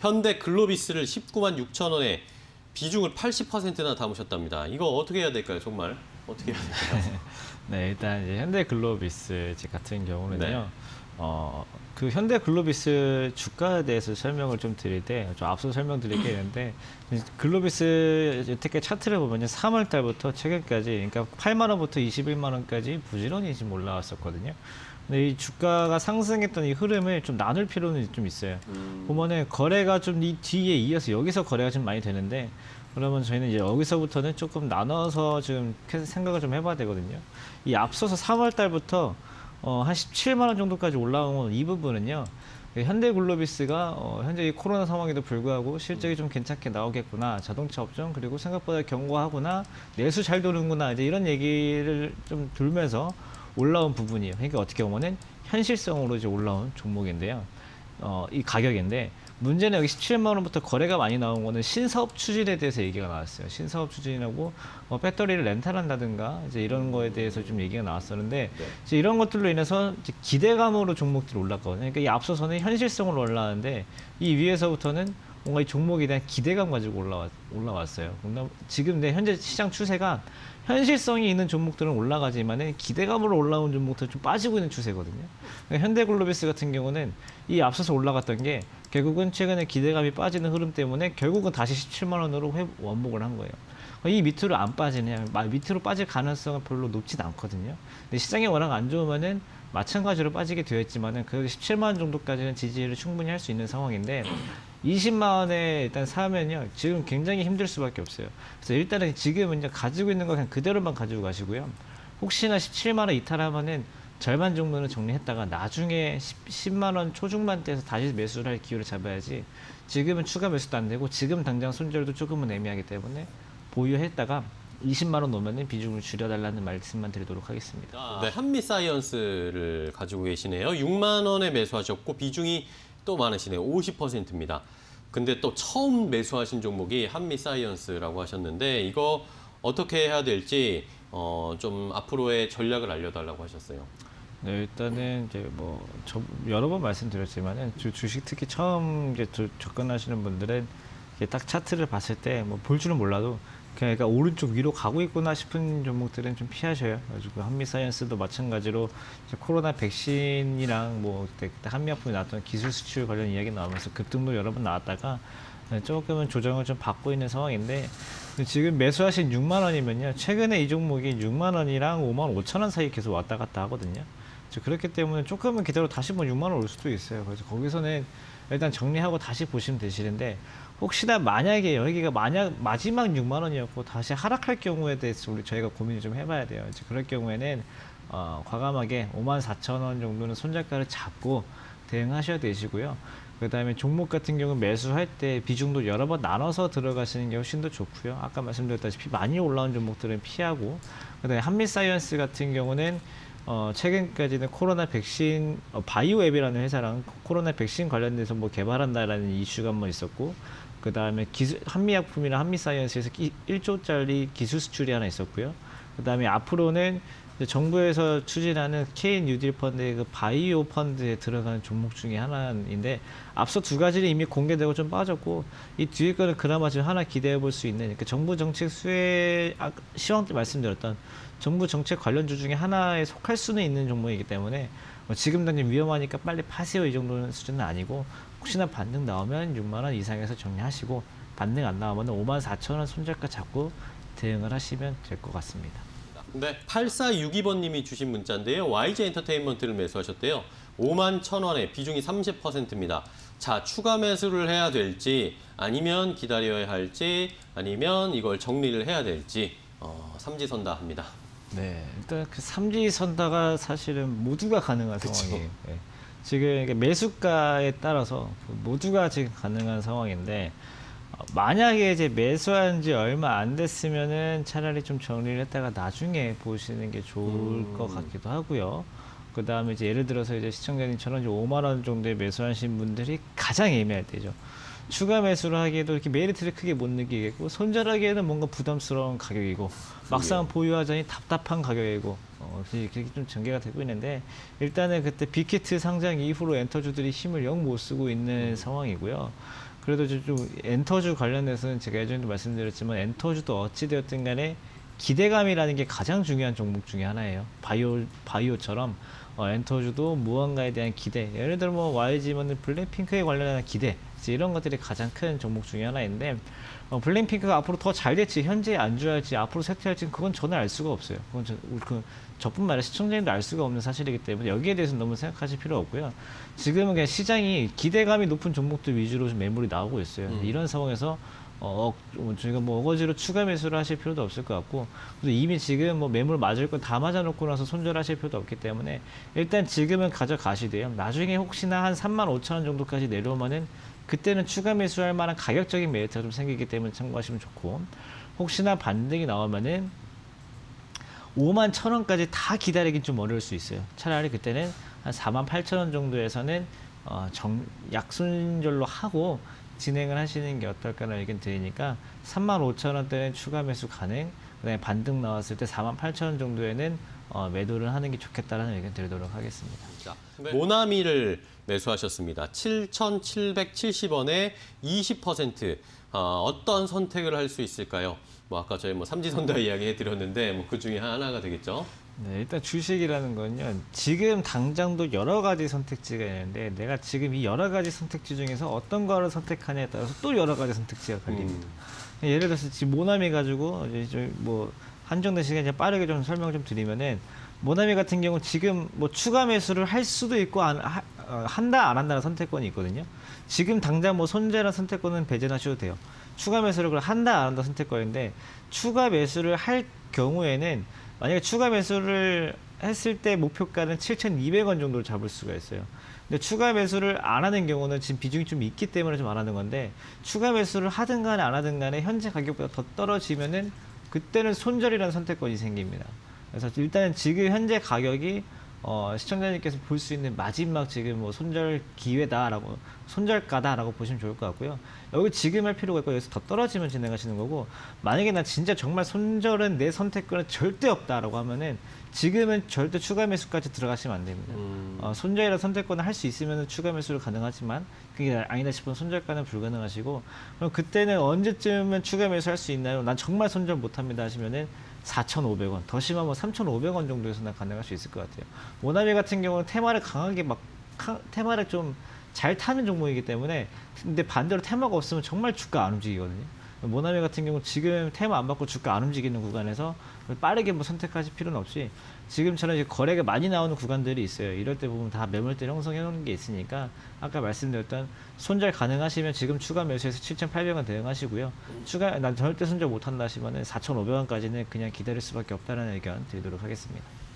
현대 글로비스를 19만 6천 원에 비중을 80%나 담으셨답니다. 이거 어떻게 해야 될까요? 정말 어떻게 해야 될까요? 네, 일단 이제 현대글로비스 같은 경우는요. 네. 그 현대글로비스 주가에 대해서 설명을 좀 드릴 때, 좀 앞서 설명드릴 게 있는데, 글로비스 특히 차트를 보면요, 3월 달부터 최근까지, 그러니까 8만 원부터 21만 원까지 부지런히 지금 올라왔었거든요. 근데 이 주가가 상승했던 이 흐름을 좀 나눌 필요는 좀 있어요. 보면은 거래가 좀 이 뒤에 이어서 여기서 거래가 좀 많이 되는데, 그러면 저희는 이제 여기서부터는 조금 나눠서 지금 생각을 좀 해봐야 되거든요. 이 앞서서 3월 달부터 한 17만 원 정도까지 올라온 이 부분은요. 현대글로비스가 현재 이 코로나 상황에도 불구하고 실적이 좀 괜찮게 나오겠구나, 자동차 업종 그리고 생각보다 견고하구나, 내수 잘 도는구나, 이제 이런 얘기를 좀 들면서 올라온 부분이에요. 그러니까 어떻게 보면은 현실성으로 이제 올라온 종목인데요. 이 가격인데, 문제는 여기 17만 원부터 거래가 많이 나온 거는 신사업 추진에 대해서 얘기가 나왔어요. 신사업 추진하고 배터리를 렌탈한다든가 이제 이런 거에 대해서 좀 얘기가 나왔었는데, 네. 이제 이런 것들로 인해서 이제 기대감으로 종목들이 올랐거든요. 그러니까 이 앞서서는 현실성으로 올라왔는데, 이 위에서부터는 뭔가 이 종목에 대한 기대감 가지고 올라왔어요. 지금 현재 시장 추세가 현실성이 있는 종목들은 올라가지만은 기대감으로 올라온 종목들은 좀 빠지고 있는 추세거든요. 그러니까 현대글로비스 같은 경우는 이 앞서서 올라갔던 게 결국은 최근에 기대감이 빠지는 흐름 때문에 결국은 다시 17만 원으로 원복을 한 거예요. 이 밑으로 안 빠지냐, 밑으로 빠질 가능성은 별로 높진 않거든요. 근데 시장이 워낙 안 좋으면은 마찬가지로 빠지게 되어 있지만은 그 17만 원 정도까지는 지지를 충분히 할 수 있는 상황인데, 20만 원에 일단 사면요, 지금 굉장히 힘들 수밖에 없어요. 그래서 일단은 지금은 이제 가지고 있는 거 그냥 그대로만 가지고 가시고요. 혹시나 17만 원 이탈하면은 절반 정도는 정리했다가 나중에 10만 원 초중반대에서 다시 매수를 할 기회를 잡아야지, 지금은 추가 매수도 안 되고 지금 당장 손절도 조금은 애매하기 때문에 보유했다가 20만 원 놓으면 비중을 줄여달라는 말씀만 드리도록 하겠습니다. 네, 한미사이언스를 가지고 계시네요. 6만 원에 매수하셨고 비중이 또 많으시네요. 50%입니다. 근데 또 처음 매수하신 종목이 한미사이언스라고 하셨는데, 이거 어떻게 해야 될지 좀 앞으로의 전략을 알려달라고 하셨어요. 네, 일단은 이제 여러 번 말씀드렸지만은 주식 특히 처음 이제 접근하시는 분들은 이게 딱 차트를 봤을 때 볼 줄은 몰라도 그러니까 오른쪽 위로 가고 있구나 싶은 종목들은 좀 피하셔요. 그래가지고 한미사이언스도 마찬가지로 이제 코로나 백신이랑 그때 한미약품이 나왔던 기술 수출 관련 이야기 나오면서 급등도 여러 번 나왔다가 조금은 조정을 좀 받고 있는 상황인데, 지금 매수하신 6만 원이면요, 최근에 이 종목이 6만 원이랑 5만 5천 원 사이 계속 왔다 갔다 하거든요. 그렇기 때문에 조금은 기다려 다시 6만 원 올 수도 있어요. 그래서 거기서는 일단 정리하고 다시 보시면 되시는데, 혹시나 만약에 여기가 마지막 6만 원이었고 다시 하락할 경우에 대해서 저희가 고민을 좀 해봐야 돼요. 이제 그럴 경우에는 과감하게 5만 4천 원 정도는 손절가를 잡고 대응하셔야 되시고요. 그 다음에 종목 같은 경우 매수할 때 비중도 여러 번 나눠서 들어가시는 게 훨씬 더 좋고요. 아까 말씀드렸다시피 많이 올라온 종목들은 피하고, 그 다음에 한미사이언스 같은 경우는 최근까지는 코로나 백신, 바이오앱이라는 회사랑 코로나 백신 관련돼서 개발한다라는 이슈가 한번 있었고, 그 다음에 한미약품이나 한미사이언스에서 1조짜리 기술 수출이 하나 있었고요. 그 다음에 앞으로는 정부에서 추진하는 K-뉴딜 펀드의 그 바이오 펀드에 들어가는 종목 중에 하나인데, 앞서 두 가지는 이미 공개되고 좀 빠졌고, 이 뒤에 거는 그나마 지금 하나 기대해 볼 수 있는, 그러니까 정부 정책 시황 때 말씀드렸던 정부 정책 관련주 중에 하나에 속할 수는 있는 종목이기 때문에 지금 당장 위험하니까 빨리 파세요, 이 정도는 수준은 아니고, 혹시나 반등 나오면 6만 원 이상에서 정리하시고, 반등 안 나오면 5만 4천 원 손절가 잡고 대응을 하시면 될 것 같습니다. 네, 8462번님이 주신 문자인데요. YG 엔터테인먼트를 매수하셨대요. 5만 1,000원에 비중이 30%입니다. 자, 추가 매수를 해야 될지, 아니면 기다려야 할지, 아니면 이걸 정리를 해야 될지 삼지선다 합니다. 네, 일단 그 삼지선다가 사실은 모두가 가능한 상황이에요. 네. 지금 매수가에 따라서 모두가 지금 가능한 상황인데, 만약에 이제 매수한 지 얼마 안 됐으면은 차라리 좀 정리를 했다가 나중에 보시는 게 좋을 것 같기도 하고요. 그 다음에 이제 예를 들어서 이제 시청자님처럼 이제 5만 원 정도에 매수하신 분들이 가장 애매할 때죠. 추가 매수를 하기에도 이렇게 메리트를 크게 못 느끼겠고, 손절하기에는 뭔가 부담스러운 가격이고, 막상 보유하자니 답답한 가격이고, 그렇게 좀 전개가 되고 있는데, 일단은 그때 빅히트 상장 이후로 엔터주들이 힘을 영 못 쓰고 있는 상황이고요. 그래도 좀 엔터주 관련해서는 제가 예전에도 말씀드렸지만 엔터주도 어찌되었든 간에 기대감이라는 게 가장 중요한 종목 중에 하나예요. 바이오처럼 엔터주도 무언가에 대한 기대, 예를 들어 뭐 YG면 블랙핑크에 관련한 기대, 이제 이런 것들이 가장 큰 종목 중에 하나인데 블랙핑크가 앞으로 더 잘 될지 현재 안주할지 앞으로 쇠퇴할지 그건 저는 알 수가 없어요. 그건 저뿐만 아니라 시청자님도 알 수가 없는 사실이기 때문에 여기에 대해서는 너무 생각하실 필요 없고요. 지금은 그냥 시장이 기대감이 높은 종목들 위주로 좀 매물이 나오고 있어요. 이런 상황에서 저희가 뭐 어거지로 추가 매수를 하실 필요도 없을 것 같고, 그리고 이미 지금 뭐 매물 맞을 건 다 맞아놓고 나서 손절하실 필요도 없기 때문에 일단 지금은 가져가시되요. 나중에 혹시나 한 35,000원 정도까지 내려오면은 그때는 추가 매수할 만한 가격적인 메리트가 좀 생기기 때문에 참고하시면 좋고, 혹시나 반등이 나오면은 51,000원까지 다 기다리긴 좀 어려울 수 있어요. 차라리 그때는 한 48,000원 정도에서는 약순절로 하고 진행을 하시는 게 어떨까라는 의견 드리니까 35,000원대는 추가 매수 가능, 그다음에 반등 나왔을 때 48,000원 정도에는 매도를 하는 게 좋겠다라는 의견 드리도록 하겠습니다. 자, 모나미를 매수하셨습니다. 7,770원에 20%. 어떤 선택을 할 수 있을까요? 뭐 아까 저희 뭐 삼지선다 이야기 해드렸는데 뭐 그 중에 하나가 되겠죠. 네, 일단 주식이라는 건요, 지금 당장도 여러 가지 선택지가 있는데 내가 지금 이 여러 가지 선택지 중에서 어떤 거를 선택하냐에 따라서 또 여러 가지 선택지가 갈립니다. 예를 들어서 지금 모나미 가지고 이제 뭐 한정된 시간에 빠르게 좀 설명 좀 드리면은, 모나미 같은 경우 지금 뭐 추가 매수를 할 수도 있고 한다 안 한다는 선택권이 있거든요. 지금 당장 뭐 손절한 선택권은 배제하셔도 돼요. 추가 매수를 한다 안 한다 선택권인데, 추가 매수를 할 경우에는 만약에 추가 매수를 했을 때 목표가는 7,200원 정도를 잡을 수가 있어요. 근데 추가 매수를 안 하는 경우는 지금 비중이 좀 있기 때문에 좀 안 하는 건데, 추가 매수를 하든 간에 안 하든 간에 현재 가격보다 더 떨어지면은 그때는 손절이라는 선택권이 생깁니다. 그래서 일단은 지금 현재 가격이 시청자님께서 볼 수 있는 마지막 지금 뭐 손절 기회다라고, 손절가다라고 보시면 좋을 것 같고요. 여기 지금 할 필요가 있고 여기서 더 떨어지면 진행하시는 거고, 만약에 나 진짜 정말 손절은 내 선택권은 절대 없다라고 하면은 지금은 절대 추가 매수까지 들어가시면 안 됩니다. 손절이라 선택권을 할 수 있으면 추가 매수를 가능하지만 그게 아니다 싶으면 손절가는 불가능하시고, 그럼 그때는 언제쯤은 추가 매수할 수 있나요? 난 정말 손절 못합니다 하시면은 4,500원, 더 심하면 3,500원 정도에서는 가능할 수 있을 것 같아요. 모나미 같은 경우는 테마를 강하게 테마를 좀 잘 타는 종목이기 때문에, 근데 반대로 테마가 없으면 정말 주가 안 움직이거든요. 모나미 같은 경우 지금 테마 안 받고 주가 안 움직이는 구간에서 빠르게 뭐 선택하실 필요는 없이 지금처럼 이제 거래가 많이 나오는 구간들이 있어요. 이럴 때 보면 다 매물대 형성해 놓은 게 있으니까 아까 말씀드렸던 손절 가능하시면 지금 추가 매수해서 7,800원 대응하시고요. 난 절대 손절 못한다 하시면은 4,500원까지는 그냥 기다릴 수밖에 없다는 의견 드리도록 하겠습니다.